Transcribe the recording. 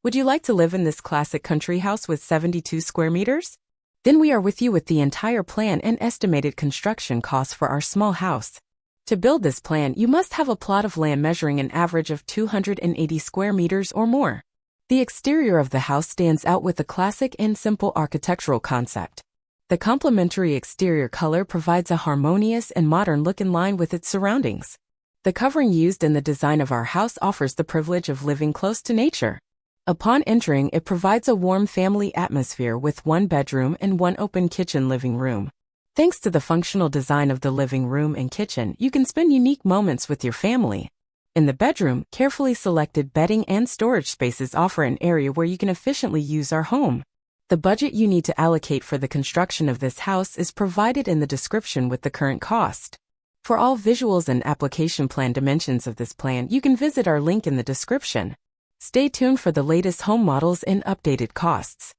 Would you like to live in this classic country house with 72 square meters? Then we are with you with the entire plan and estimated construction costs for our small house. To build this plan, you must have a plot of land measuring an average of 280 square meters or more. The exterior of the house stands out with a classic and simple architectural concept. The complementary exterior color provides a harmonious and modern look in line with its surroundings. The covering used in the design of our house offers the privilege of living close to nature. Upon entering, it provides a warm family atmosphere with one bedroom and one open kitchen living room. Thanks to the functional design of the living room and kitchen, you can spend unique moments with your family. In the bedroom, carefully selected bedding and storage spaces offer an area where you can efficiently use our home. The budget you need to allocate for the construction of this house is provided in the description with the current cost. For all visuals and application plan dimensions of this plan, you can visit our link in the description. Stay tuned for the latest home models and updated costs.